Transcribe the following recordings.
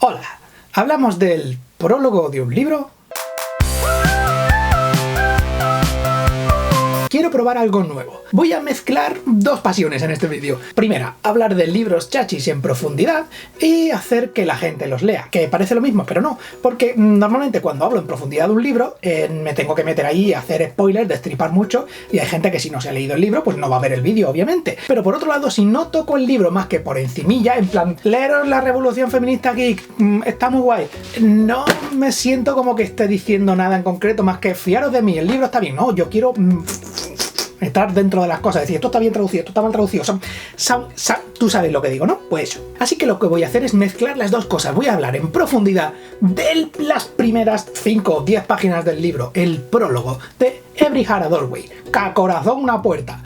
Hola, hablamos del prólogo de un libro. Quiero probar algo nuevo. Voy a mezclar dos pasiones en este vídeo. Primera, hablar de libros chachis en profundidad y hacer que la gente los lea. Que parece lo mismo, pero no. Porque normalmente cuando hablo en profundidad de un libro, me tengo que meter ahí a hacer spoilers, destripar mucho, y hay gente que si no se ha leído el libro, pues no va a ver el vídeo, obviamente. Pero por otro lado, si no toco el libro más que por encimilla, en plan, leeros la Revolución Feminista Geek, está muy guay, no me siento como que esté diciendo nada en concreto más que fiaros de mí, el libro está bien. No, yo quiero estar dentro de las cosas, decir, esto está bien traducido, esto está mal traducido, tú sabes lo que digo, ¿no? Pues eso. Así que lo que voy a hacer es mezclar las dos cosas. Voy a hablar en profundidad de las primeras 5 o 10 páginas del libro, el prólogo de Every Heart a Doorway, ca corazón una puerta.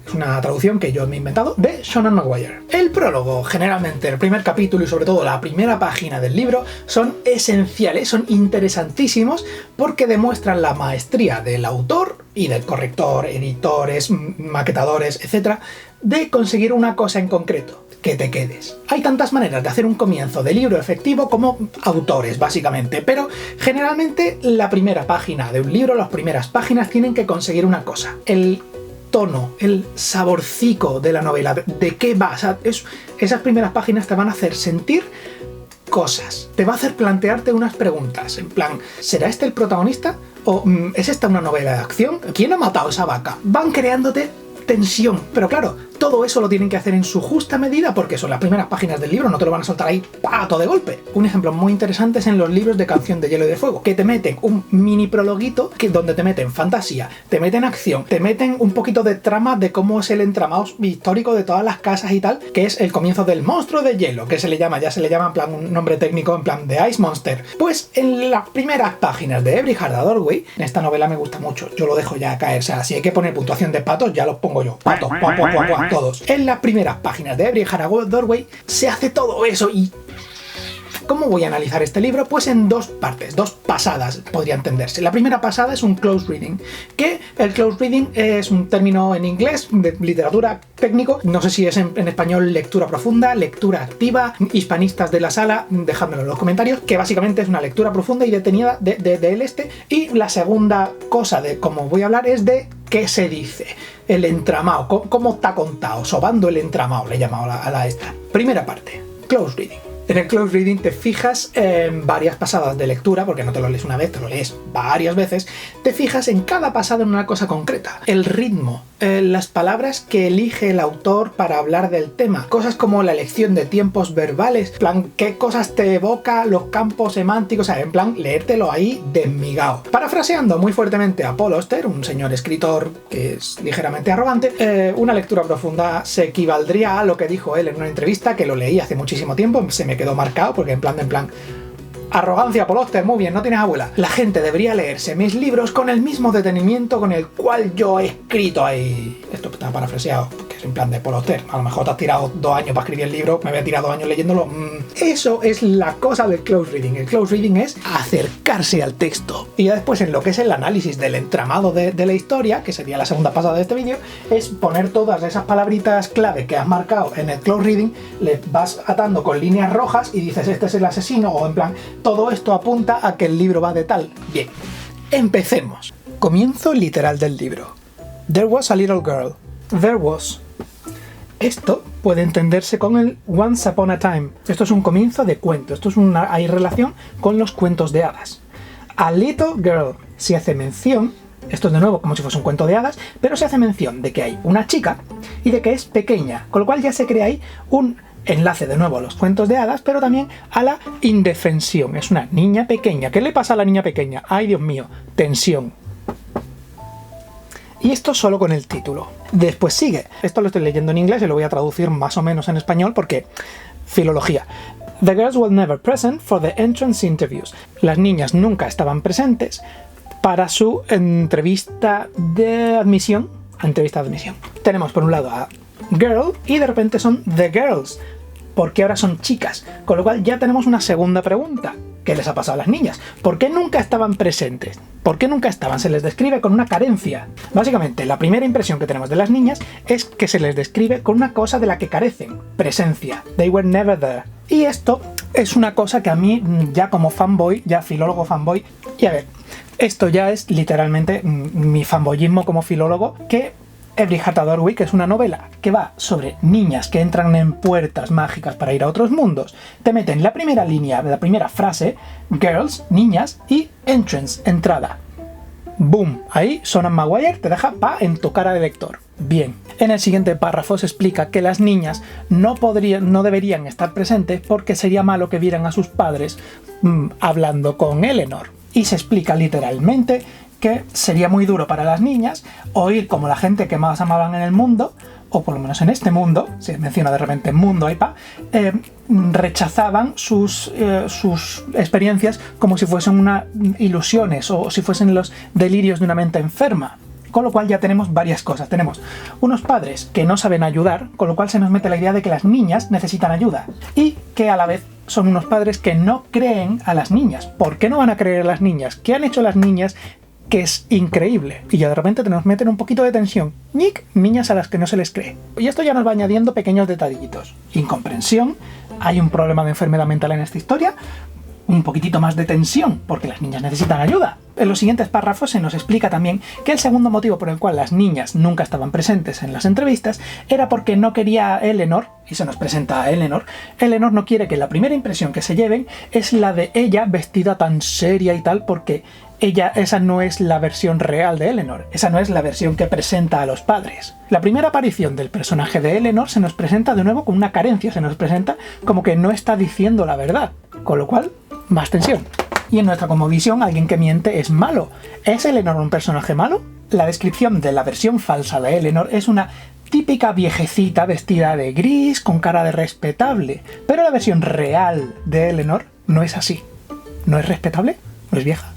Es una traducción que yo me he inventado de Seanan McGuire. El prólogo, generalmente el primer capítulo y sobre todo la primera página del libro, son esenciales, son interesantísimos porque demuestran la maestría del autor y del corrector, editores, maquetadores, etc., de conseguir una cosa en concreto, que te quedes. Hay tantas maneras de hacer un comienzo de libro efectivo como autores, básicamente, pero generalmente la primera página de un libro, las primeras páginas tienen que conseguir una cosa: el tono, el saborcico de la novela, de qué va. O sea, esas primeras páginas te van a hacer sentir cosas, te va a hacer plantearte unas preguntas, en plan, ¿será este el protagonista? ¿O es esta una novela de acción? ¿Quién ha matado a esa vaca? Van creándote tensión, pero claro, todo eso lo tienen que hacer en su justa medida porque son las primeras páginas del libro, no te lo van a soltar ahí pato de golpe. Un ejemplo muy interesante es en los libros de Canción de Hielo y de Fuego, que te meten un mini prologuito donde te meten fantasía, te meten acción, te meten un poquito de trama de cómo es el entramado histórico de todas las casas y tal, que es el comienzo del monstruo de hielo, que se le llama en plan un nombre técnico, en plan de Ice Monster. Pues en las primeras páginas de Every Heart a Doorway, en esta novela me gusta mucho, yo lo dejo ya caer, o sea, si hay que poner puntuación de patos, ya los pongo yo, patos, todos. En las primeras páginas de Every Heart a Doorway se hace todo eso. Y ¿cómo voy a analizar este libro? Pues en dos partes, dos pasadas podría entenderse. La primera pasada es un close reading, que el close reading es un término en inglés de literatura técnico, no sé si es en español lectura profunda, lectura activa, hispanistas de la sala, dejádmelo en los comentarios, que básicamente es una lectura profunda y detenida del este. Y la segunda cosa de cómo voy a hablar es de qué se dice, el entramado, cómo está contado, sobando el entramado, le he llamado a la esta. Primera parte, close reading. En el close reading te fijas en varias pasadas de lectura, porque no te lo lees una vez, te lo lees varias veces, te fijas en cada pasada en una cosa concreta. El ritmo, las palabras que elige el autor para hablar del tema, cosas como la elección de tiempos verbales, en plan, qué cosas te evoca los campos semánticos, o sea, en plan, leértelo ahí desmigao. Parafraseando muy fuertemente a Paul Auster, un señor escritor que es ligeramente arrogante, una lectura profunda se equivaldría a lo que dijo él en una entrevista, que lo leí hace muchísimo tiempo, se me quedó marcado porque en plan, arrogancia, Paul Auster, muy bien, no tienes abuela. La gente debería leerse mis libros con el mismo detenimiento con el cual yo he escrito ahí. Esto está parafraseado, porque es en plan de Paul Auster. A lo mejor te has tirado 2 años para escribir el libro, me había tirado 2 años leyéndolo. Eso es la cosa del close reading. El close reading es acercarse al texto. Y ya después, en lo que es el análisis del entramado de la historia, que sería la segunda pasada de este vídeo, es poner todas esas palabritas clave que has marcado en el close reading, le vas atando con líneas rojas y dices, este es el asesino, o en plan, todo esto apunta a que el libro va de tal. Bien, empecemos. Comienzo literal del libro. There was a little girl. There was. Esto puede entenderse con el Once Upon a Time. Esto es un comienzo de cuento. Esto es hay relación con los cuentos de hadas. A little girl. Se hace mención, esto es de nuevo como si fuese un cuento de hadas, pero se hace mención de que hay una chica y de que es pequeña, con lo cual ya se crea ahí un enlace de nuevo a los cuentos de hadas, pero también a la indefensión. Es una niña pequeña. ¿Qué le pasa a la niña pequeña? ¡Ay, Dios mío! Tensión. Y esto solo con el título. Después sigue. Esto lo estoy leyendo en inglés y lo voy a traducir más o menos en español porque filología. The girls were never present for the entrance interviews. Las niñas nunca estaban presentes para su entrevista de admisión. Tenemos por un lado a girl y de repente son the girls, porque ahora son chicas, con lo cual ya tenemos una segunda pregunta. ¿Qué les ha pasado a las niñas? ¿Por qué nunca estaban presentes? ¿Por qué nunca estaban? Se les describe con una carencia. Básicamente, la primera impresión que tenemos de las niñas es que se les describe con una cosa de la que carecen. Presencia. They were never there. Y esto es una cosa que a mí, ya como fanboy, ya filólogo fanboy, y a ver, esto ya es literalmente mi fanboyismo como filólogo, que Every Heart Adore We, que es una novela que va sobre niñas que entran en puertas mágicas para ir a otros mundos, te meten la primera línea, la primera frase, girls, niñas, y entrance, entrada. ¡Boom! Ahí Sonan Maguire te deja en tu cara de lector. Bien. En el siguiente párrafo se explica que las niñas no deberían estar presentes porque sería malo que vieran a sus padres hablando con Eleanor. Y se explica literalmente que sería muy duro para las niñas oír como la gente que más amaban en el mundo, o por lo menos en este mundo, se menciona de repente mundo ahí rechazaban sus experiencias como si fuesen unas ilusiones o si fuesen los delirios de una mente enferma. Con lo cual ya tenemos varias cosas. Tenemos unos padres que no saben ayudar, con lo cual se nos mete la idea de que las niñas necesitan ayuda. Y que a la vez son unos padres que no creen a las niñas. ¿Por qué no van a creer a las niñas? ¿Qué han hecho las niñas que es increíble? Y ya de repente nos meten un poquito de tensión. Niñas a las que no se les cree. Y esto ya nos va añadiendo pequeños detallitos. Incomprensión. Hay un problema de enfermedad mental en esta historia. Un poquitito más de tensión, porque las niñas necesitan ayuda. En los siguientes párrafos se nos explica también que el segundo motivo por el cual las niñas nunca estaban presentes en las entrevistas era porque no quería a Eleanor, y se nos presenta a Eleanor. Eleanor no quiere que la primera impresión que se lleven es la de ella vestida tan seria y tal, porque esa no es la versión real de Eleanor, esa no es la versión que presenta a los padres. La primera aparición del personaje de Eleanor se nos presenta de nuevo con una carencia, se nos presenta como que no está diciendo la verdad, con lo cual, más tensión. Y en nuestra cosmovisión, alguien que miente es malo. ¿Es Eleanor un personaje malo? La descripción de la versión falsa de Eleanor es una típica viejecita vestida de gris con cara de respetable, pero la versión real de Eleanor no es así. ¿No es respetable? ¿No es vieja?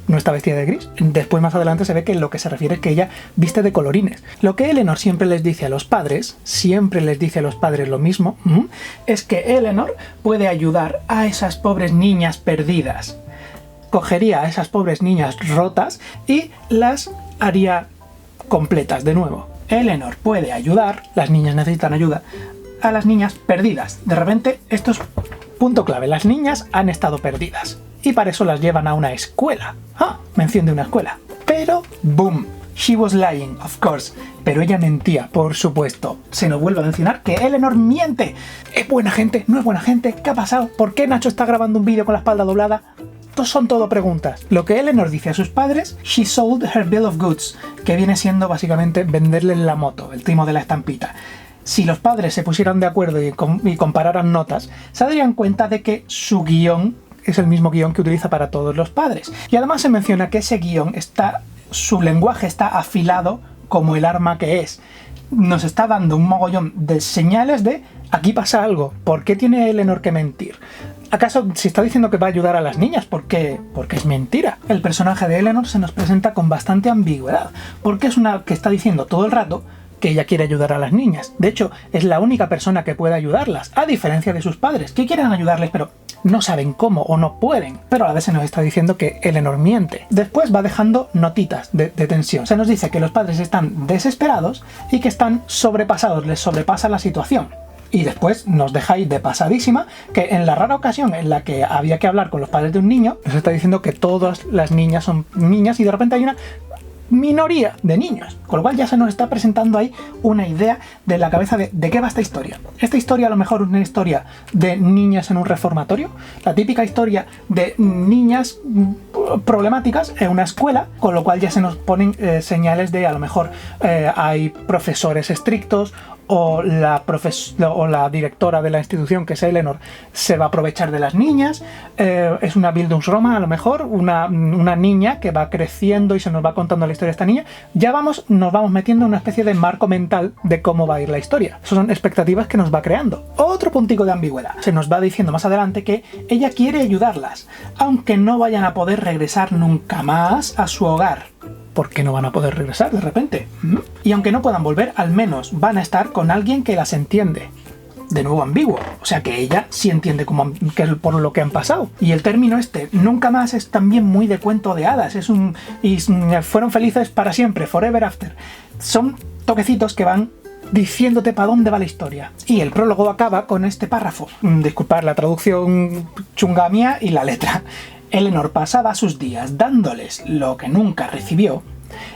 ¿No está vestida de gris? Después, más adelante, se ve que lo que se refiere es que ella viste de colorines. Lo que Eleanor siempre les dice a los padres lo mismo, es que Eleanor puede ayudar a esas pobres niñas perdidas. Cogería a esas pobres niñas rotas y las haría completas de nuevo. Eleanor puede ayudar, las niñas necesitan ayuda, a las niñas perdidas. De repente, esto es punto clave, las niñas han estado perdidas. Y para eso las llevan a una escuela. Mención de una escuela. Pero, boom, she was lying, of course. Pero ella mentía, por supuesto. Se nos vuelve a mencionar que Eleanor miente. ¿Es buena gente? ¿No es buena gente? ¿Qué ha pasado? ¿Por qué Nacho está grabando un vídeo con la espalda doblada? Son todo preguntas. Lo que Eleanor dice a sus padres, she sold her bill of goods, que viene siendo básicamente venderles la moto, el timo de la estampita. Si los padres se pusieran de acuerdo y compararan notas, se darían cuenta de que su guión es el mismo guión que utiliza para todos los padres. Y además se menciona que ese guión su lenguaje está afilado como el arma que es. Nos está dando un mogollón de señales de aquí pasa algo. ¿Por qué tiene Eleanor que mentir? ¿Acaso si está diciendo que va a ayudar a las niñas? ¿Por qué? Porque es mentira. El personaje de Eleanor se nos presenta con bastante ambigüedad, porque es una que está diciendo todo el rato que ella quiere ayudar a las niñas. De hecho, es la única persona que puede ayudarlas, a diferencia de sus padres, que quieren ayudarles, pero no saben cómo o no pueden. Pero a la vez se nos está diciendo que Eleanor miente. Después va dejando notitas de tensión. Se nos dice que los padres están desesperados y que están sobrepasados, les sobrepasa la situación. Y después nos dejáis de pasadísima que en la rara ocasión en la que había que hablar con los padres de un niño, nos está diciendo que todas las niñas son niñas y de repente hay una minoría de niños, con lo cual ya se nos está presentando ahí una idea de la cabeza de qué va esta historia. Esta historia a lo mejor es una historia de niñas en un reformatorio, la típica historia de niñas problemáticas en una escuela, con lo cual ya se nos ponen señales de a lo mejor hay profesores estrictos o la directora de la institución, que es Eleanor, se va a aprovechar de las niñas. Es una Bildungsroman, a lo mejor, una niña que va creciendo y se nos va contando la historia de esta niña. Ya nos vamos metiendo en una especie de marco mental de cómo va a ir la historia. Esas son expectativas que nos va creando. Otro puntico de ambigüedad. Se nos va diciendo más adelante que ella quiere ayudarlas, aunque no vayan a poder regresar nunca más a su hogar. ¿Por qué no van a poder regresar de repente? Y aunque no puedan volver, al menos van a estar con alguien que las entiende. De nuevo ambiguo. O sea que ella sí entiende que es por lo que han pasado. Y el término nunca más, es también muy de cuento de hadas. Y fueron felices para siempre, forever after. Son toquecitos que van diciéndote para dónde va la historia. Y el prólogo acaba con este párrafo. Disculpad la traducción chunga mía y la letra. Eleanor pasaba sus días dándoles lo que nunca recibió,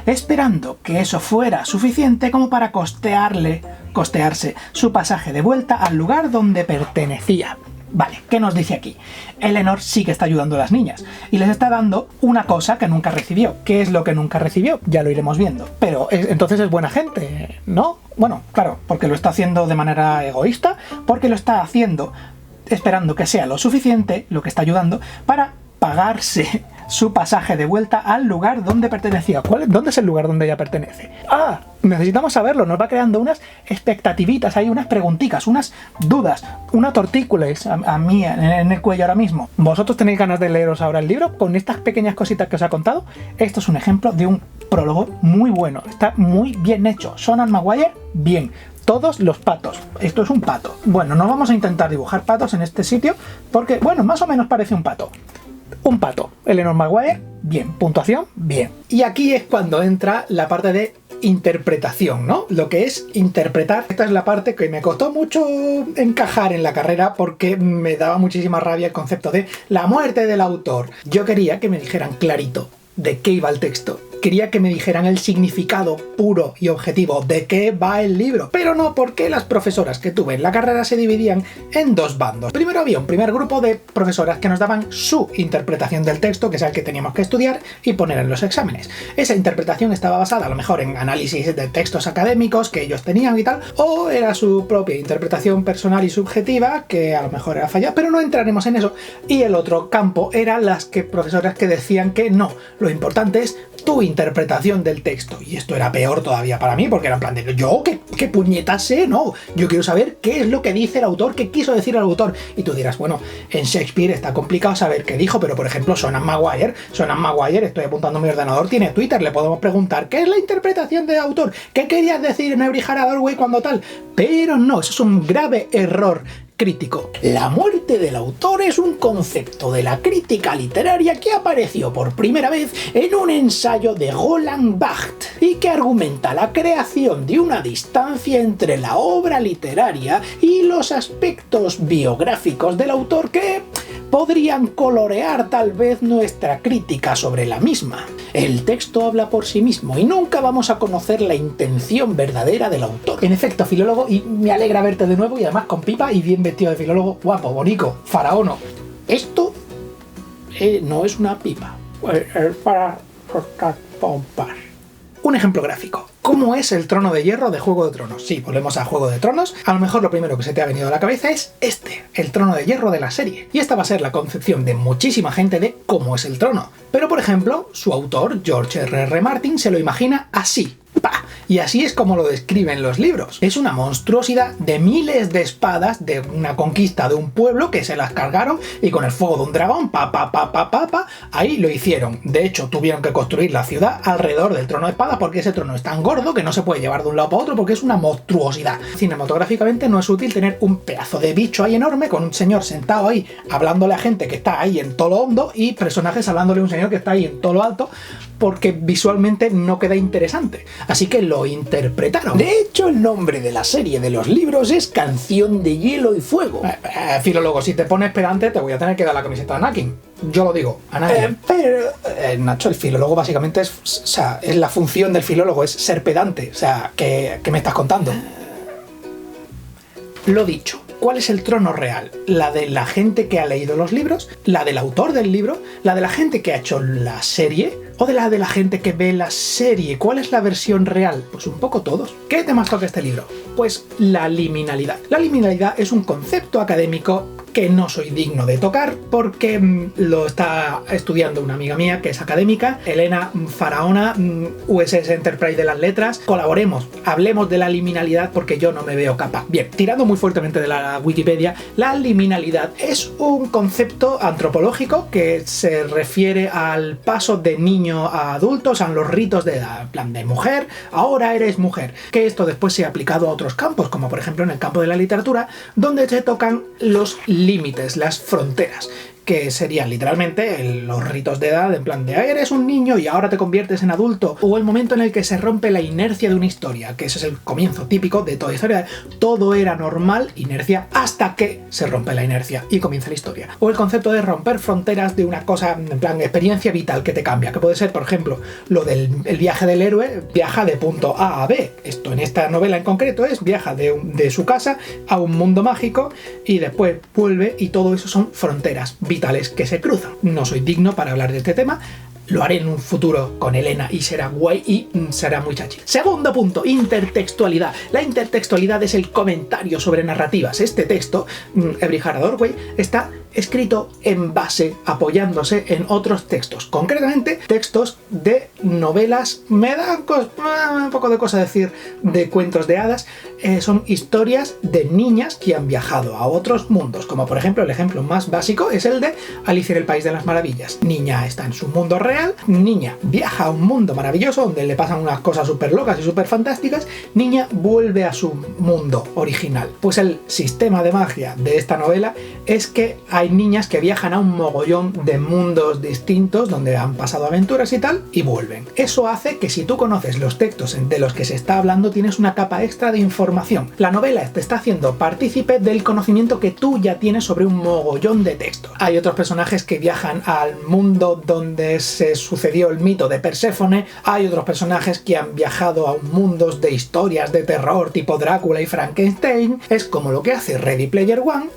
esperando que eso fuera suficiente como para costearse su pasaje de vuelta al lugar donde pertenecía. Vale, ¿qué nos dice aquí? Eleanor sí que está ayudando a las niñas y les está dando una cosa que nunca recibió. ¿Qué es lo que nunca recibió? Ya lo iremos viendo. Pero entonces es buena gente, ¿no? Bueno, claro, porque lo está haciendo de manera egoísta, porque lo está haciendo esperando que sea lo suficiente, lo que está ayudando, para pagarse su pasaje de vuelta al lugar donde pertenecía. ¿Dónde es el lugar donde ella pertenece? ¡Ah! Necesitamos saberlo. Nos va creando unas expectativitas, hay unas preguntitas, unas dudas, una tortícolis a mí en el cuello ahora mismo. ¿Vosotros tenéis ganas de leeros ahora el libro con estas pequeñas cositas que os he contado? Esto es un ejemplo de un prólogo muy bueno. Está muy bien hecho. Seanan Maguire, bien. Todos los patos. Esto es un pato. Bueno, no vamos a intentar dibujar patos en este sitio porque, bueno, más o menos parece un pato. Un pato. Eleanor Maguire, bien. Puntuación, bien. Y aquí es cuando entra la parte de interpretación, ¿no? Lo que es interpretar. Esta es la parte que me costó mucho encajar en la carrera porque me daba muchísima rabia el concepto de la muerte del autor. Yo quería que me dijeran clarito de qué iba el texto. Quería que me dijeran el significado puro y objetivo de qué va el libro, pero no, porque las profesoras que tuve en la carrera se dividían en dos bandos. Primero había un primer grupo de profesoras que nos daban su interpretación del texto, que es el que teníamos que estudiar y poner en los exámenes. Esa interpretación estaba basada a lo mejor en análisis de textos académicos que ellos tenían y tal, o era su propia interpretación personal y subjetiva, que a lo mejor era fallada, pero no entraremos en eso. Y el otro campo eran las profesoras que decían que no, lo importante es tu interpretación del texto. Y esto era peor todavía para mí, porque era en plan de ¿yo qué puñetas sé? No, yo quiero saber qué es lo que dice el autor, qué quiso decir el autor. Y tú dirás, bueno, en Shakespeare está complicado saber qué dijo, pero por ejemplo Seanan Maguire, estoy apuntando en mi ordenador, tiene Twitter, le podemos preguntar ¿qué es la interpretación del autor? ¿Qué querías decir en Every Haraway cuando tal? Pero no, eso es un grave error crítico. La muerte del autor es un concepto de la crítica literaria que apareció por primera vez en un ensayo de Roland Barthes y que argumenta la creación de una distancia entre la obra literaria y los aspectos biográficos del autor que podrían colorear tal vez nuestra crítica sobre la misma. El texto habla por sí mismo y nunca vamos a conocer la intención verdadera del autor. En efecto, filólogo, y me alegra verte de nuevo y además con pipa y bien vestido de filólogo, guapo, bonito, faraono. Esto no es una pipa, es para cortar pompas. Un ejemplo gráfico. ¿Cómo es el trono de hierro de Juego de Tronos? Sí, volvemos a Juego de Tronos. A lo mejor lo primero que se te ha venido a la cabeza es el trono de hierro de la serie. Y esta va a ser la concepción de muchísima gente de cómo es el trono. Pero, por ejemplo, su autor, George R.R. Martin, se lo imagina así. ¡Pah! Y así es como lo describen los libros. Es una monstruosidad de miles de espadas de una conquista de un pueblo que se las cargaron y con el fuego de un dragón, ahí lo hicieron. De hecho, tuvieron que construir la ciudad alrededor del trono de espada porque ese trono es tan gordo que no se puede llevar de un lado para otro porque es una monstruosidad. Cinematográficamente no es útil tener un pedazo de bicho ahí enorme con un señor sentado ahí hablándole a gente que está ahí en todo lo hondo y personajes hablándole a un señor que está ahí en todo lo alto, porque visualmente no queda interesante. Así que lo interpretaron. De hecho, el nombre de la serie de los libros es Canción de Hielo y Fuego. Filólogo, si te pones pedante te voy a tener que dar la camiseta de Anakin. Yo lo digo, Anakin. Nacho, el filólogo básicamente es... O sea, es la función del filólogo, es ser pedante. O sea, ¿qué me estás contando? Lo dicho. ¿Cuál es el trono real? ¿La de la gente que ha leído los libros? ¿La del autor del libro? ¿La de la gente que ha hecho la serie? ¿O de la gente que ve la serie? ¿Cuál es la versión real? Pues un poco todos. ¿Qué temas toca este libro? Pues la liminalidad. La liminalidad es un concepto académico que no soy digno de tocar porque lo está estudiando una amiga mía que es académica, Elena Faraona, USS Enterprise de las letras. Colaboremos, hablemos de la liminalidad porque yo no me veo capaz. Bien, tirando muy fuertemente de la Wikipedia, la liminalidad es un concepto antropológico que se refiere al paso de niño a adulto, o sea, los ritos de plan de mujer, ahora eres mujer, que esto después se ha aplicado a otros campos, como por ejemplo en el campo de la literatura, donde se tocan los límites, las fronteras. que serían literalmente los ritos de edad, en plan de eres un niño y ahora te conviertes en adulto, o el momento en el que se rompe la inercia de una historia, que ese es el comienzo típico de toda historia. Todo era normal, inercia, hasta que se rompe la inercia y comienza la historia. O el concepto de romper fronteras de una cosa, en plan experiencia vital que te cambia, que puede ser, por ejemplo, lo del el viaje del héroe, viaja de punto A a B. Esto en esta novela en concreto es viaja de su casa a un mundo mágico y después vuelve, y todo eso son fronteras vitales que se cruzan. No soy digno para hablar de este tema, lo haré en un futuro con Elena y será guay y será muy chachi. Segundo punto, intertextualidad. La intertextualidad es el comentario sobre narrativas. Este texto, Every Heart a Doorway, está escrito en base, apoyándose en otros textos, concretamente textos de novelas, me da un poco de cosa decir de cuentos de hadas, son historias de niñas que han viajado a otros mundos, como por ejemplo el ejemplo más básico es el de Alicia en el País de las Maravillas. Niña está en su mundo real, niña viaja a un mundo maravilloso donde le pasan unas cosas súper locas y súper fantásticas, niña vuelve a su mundo original. Pues el sistema de magia de esta novela es que hay niñas que viajan a un mogollón de mundos distintos donde han pasado aventuras y tal y vuelven. Eso hace que si tú conoces los textos de los que se está hablando tienes una capa extra de información. La novela te está haciendo partícipe del conocimiento que tú ya tienes sobre un mogollón de textos. Hay otros personajes que viajan al mundo donde se sucedió el mito de Perséfone, hay otros personajes que han viajado a mundos de historias de terror tipo Drácula y Frankenstein. Es como lo que hace Ready Player One,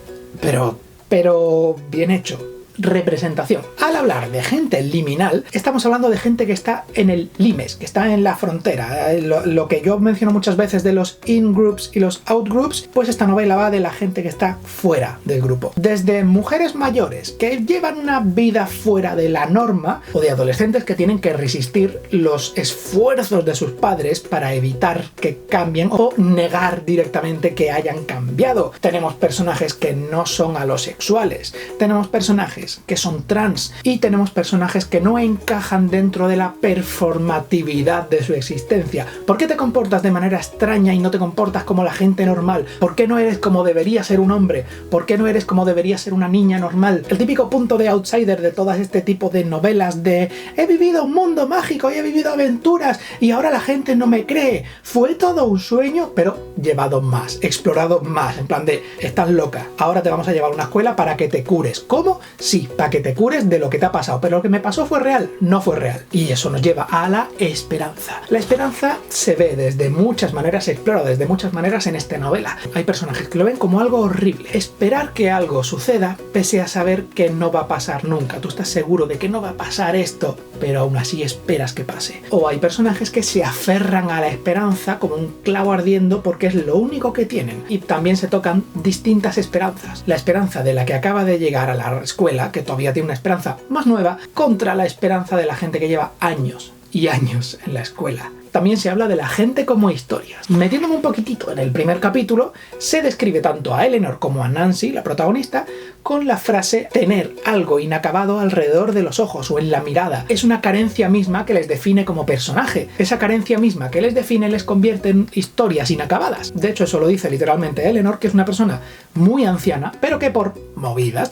pero bien hecho. Representación. Al hablar de gente liminal, estamos hablando de gente que está en el limes, que está en la frontera. Lo que yo menciono muchas veces de los in-groups y los out-groups, pues esta novela va de la gente que está fuera del grupo. Desde mujeres mayores que llevan una vida fuera de la norma, o de adolescentes que tienen que resistir los esfuerzos de sus padres para evitar que cambien o negar directamente que hayan cambiado. Tenemos personajes que no son alosexuales, tenemos personajes que son trans y tenemos personajes que no encajan dentro de la performatividad de su existencia. ¿Por qué te comportas de manera extraña y no te comportas como la gente normal? ¿Por qué no eres como debería ser un hombre? ¿Por qué no eres como debería ser una niña normal? El típico punto de outsider de todas este tipo de novelas de he vivido un mundo mágico y he vivido aventuras y ahora la gente no me cree. Fue todo un sueño, pero llevado más, explorado más, en plan de estás loca, ahora te vamos a llevar a una escuela para que te cures. ¿Cómo? Sí, para que te cures de lo que te ha pasado, pero lo que me pasó fue real, no fue real. Y eso nos lleva a la esperanza. La esperanza se ve desde muchas maneras, se explora desde muchas maneras en esta novela. Hay personajes que lo ven como algo horrible. Esperar que algo suceda, pese a saber que no va a pasar nunca. Tú estás seguro de que no va a pasar esto, pero aún así esperas que pase. O hay personajes que se aferran a la esperanza como un clavo ardiendo porque es lo único que tienen. Y también se tocan distintas esperanzas. La esperanza de la que acaba de llegar a la escuela, que todavía tiene una esperanza más nueva, contra la esperanza de la gente que lleva años y años en la escuela. También se habla de la gente como historias. Metiéndome un poquitito en el primer capítulo, se describe tanto a Eleanor como a Nancy, la protagonista, con la frase tener algo inacabado alrededor de los ojos o en la mirada. Es una carencia misma que les define como personaje. Esa carencia misma que les define les convierte en historias inacabadas. De hecho, eso lo dice literalmente Eleanor, que es una persona muy anciana, pero que por movidas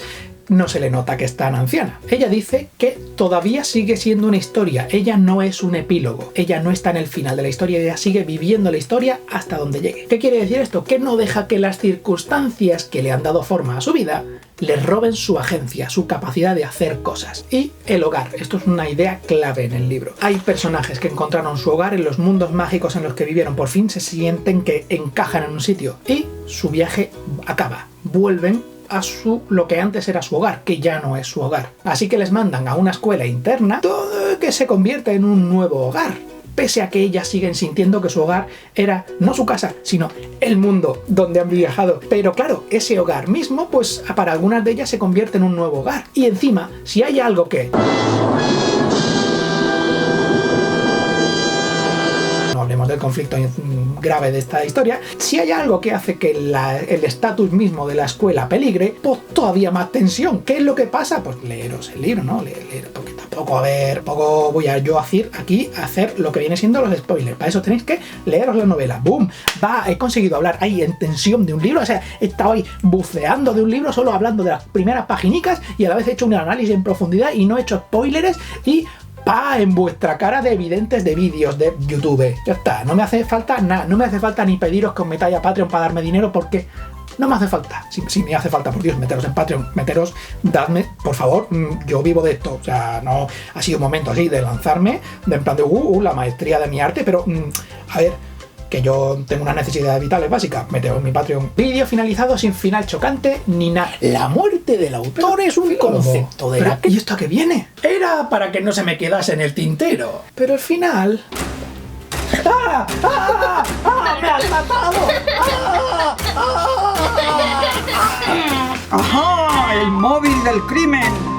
no se le nota que es tan anciana. Ella dice que todavía sigue siendo una historia, ella no es un epílogo, ella no está en el final de la historia, ella sigue viviendo la historia hasta donde llegue. ¿Qué quiere decir esto? Que no deja que las circunstancias que le han dado forma a su vida le roben su agencia, su capacidad de hacer cosas. Y el hogar, esto es una idea clave en el libro. Hay personajes que encontraron su hogar en los mundos mágicos en los que vivieron, por fin se sienten que encajan en un sitio y su viaje acaba, vuelven a lo que antes era su hogar, que ya no es su hogar. Así que les mandan a una escuela interna, todo que se convierte en un nuevo hogar, pese a que ellas siguen sintiendo que su hogar era no su casa, sino el mundo donde han viajado. Pero claro, ese hogar mismo, pues para algunas de ellas se convierte en un nuevo hogar. Y encima, si hay algo que... no hablemos del conflicto grave de esta historia, si hay algo que hace que el estatus mismo de la escuela peligre, pues todavía más tensión. ¿Qué es lo que pasa? Pues leeros el libro, ¿no? Leer, porque tampoco voy a yo hacer lo que viene siendo los spoilers. Para eso tenéis que leeros la novela. ¡Boom! He conseguido hablar ahí en tensión de un libro, o sea, he estado ahí buceando de un libro, solo hablando de las primeras paginicas, y a la vez he hecho un análisis en profundidad y no he hecho spoilers y en vuestra cara de evidentes de vídeos de YouTube. Ya está, no me hace falta nada, no me hace falta ni pediros que os metáis a Patreon para darme dinero, porque no me hace falta. Si me hace falta, por Dios, meteros en Patreon, dadme, por favor, yo vivo de esto. O sea, no ha sido un momento así de lanzarme, de en plan de la maestría de mi arte, pero a ver, que yo tengo unas necesidades vitales básicas. Meteos en mi Patreon. Vídeo finalizado sin final chocante ni nada. La muerte del autor es un concepto de la... ¿Y esto a qué viene? Era para que no se me quedase en el tintero. Pero al final... ¡Ah! ¡Ah! ¡Ah! ¡Me has matado! ¡Ah! ¡Ah! ¡Ajá! ¡El móvil del crimen!